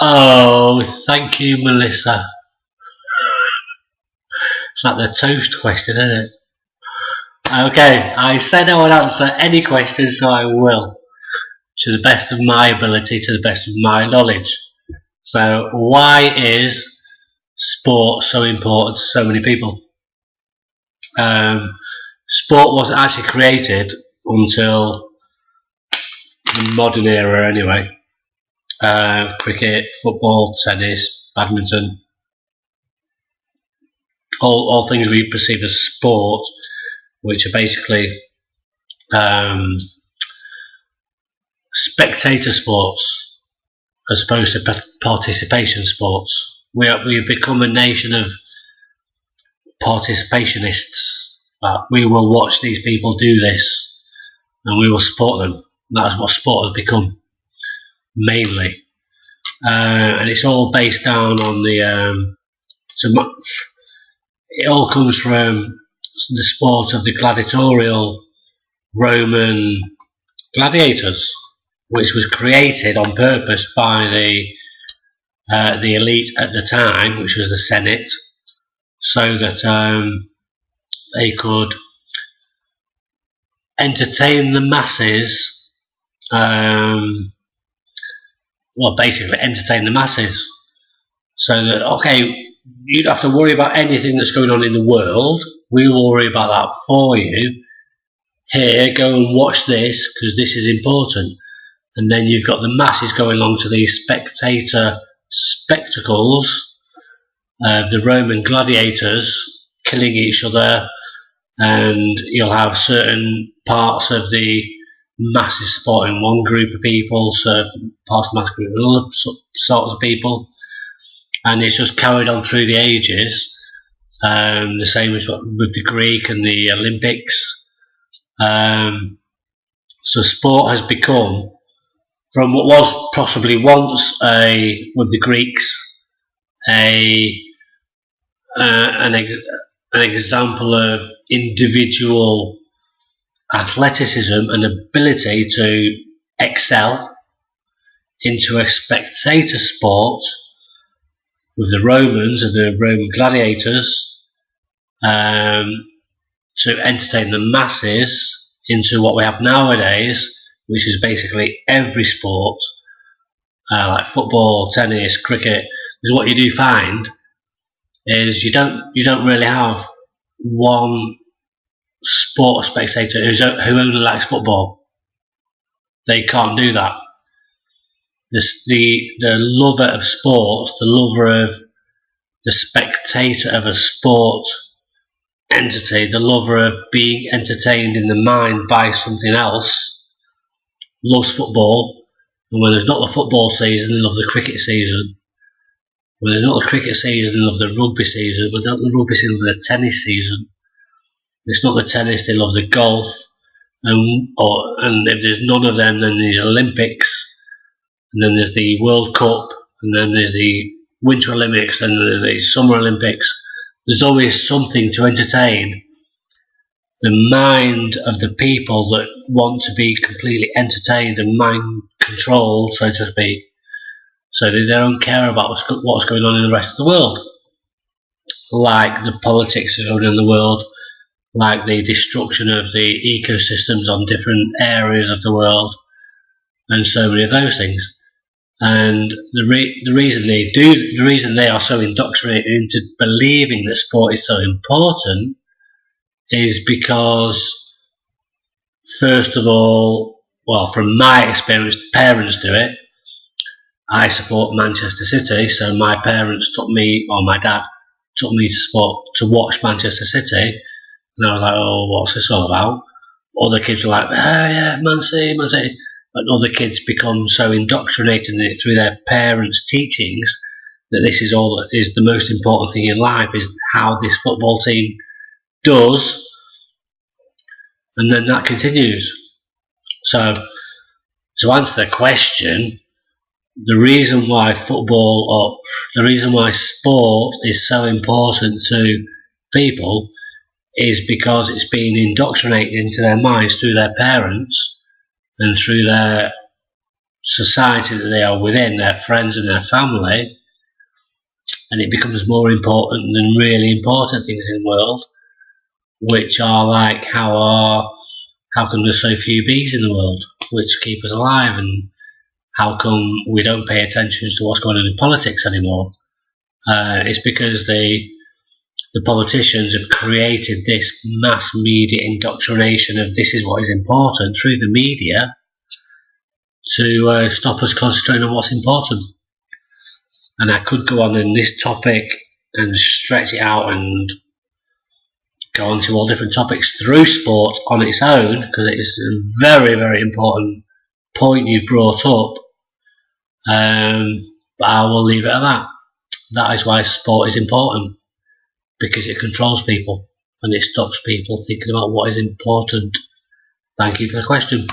Oh, thank you, Melissa. It's like the toast question, isn't it? Okay, I said I would answer any question, so I will, to the best of my ability, to the best of my knowledge. So, why is sport so important to so many people? Um, Sport wasn't actually created until the modern era, anyway. Cricket, football, tennis, badminton, all things we perceive as sport, which are basically um, spectator sports as opposed to participation sports. We've become a nation of participationists. We will watch these people do this and we will support them. That's what sport has become mainly. And it's all based down on it all comes from the sport of the gladiatorial Roman gladiators, which was created on purpose by the elite at the time, which was the Senate, so that they could entertain the masses. Basically entertain the masses, so that you don't have to worry about anything that's going on in the world. We will worry about that for you. Here, go and watch this because this is important. And then you've got the masses going along to these spectator spectacles of the Roman gladiators killing each other, and you'll have certain parts of the masses supporting one group of people, certain parts of the masses supporting other sorts of people, and it's just carried on through the ages. The same as with the Greek and the Olympics. So sport has become, from what was possibly once with the Greeks, an example of individual athleticism and ability to excel, into a spectator sport with the Romans and the Roman gladiators, to entertain the masses, into what we have nowadays, which is basically every sport, like football, tennis, cricket. Because what you do find is you don't really have one sport spectator who only likes football. They can't do that. The lover of sport, the lover of the spectator of a sport entity, the lover of being entertained in the mind by something else, loves football. And when there's not the football season, they love the cricket season. When there's not the cricket season, they love the rugby season. When there's not the rugby season, they love the tennis season. If it's not the tennis, they love the golf. And if there's none of them, then there's Olympics, and then there's the World Cup, and then there's the Winter Olympics, and there's the Summer Olympics. There's always something to entertain the mind of the people that want to be completely entertained and mind controlled, so to speak, so they don't care about what's going on in the rest of the world, like the politics that's going on in the world, like the destruction of the ecosystems on different areas of the world, and so many of those things. And the reason they are so indoctrinated into believing that sport is so important is because, first of all, well, from my experience, parents do it. I support Manchester City, so my parents took me, or my dad took me to watch Manchester City, and I was like, oh, what's this all about? Other kids were like, oh yeah, Man City, Man City. And other kids become so indoctrinated in it through their parents' teachings that this is all that is the most important thing in life, is how this football team does, and then that continues. So, to answer the question, the reason why sport is so important to people is because it's being indoctrinated into their minds through their parents and through their society that they are within, their friends and their family, and it becomes more important than really important things in the world, which are like how come there's so few bees in the world, which keep us alive, and how come we don't pay attention to what's going on in politics anymore. It's because the politicians have created this mass media indoctrination of this is what is important through the media to stop us concentrating on what's important. And I could go on in this topic and stretch it out and go on to all different topics through sport on its own, because it is a very, very important point you've brought up. But I will leave it at that. That is why sport is important, because it controls people and it stops people thinking about what is important. Thank you for the question.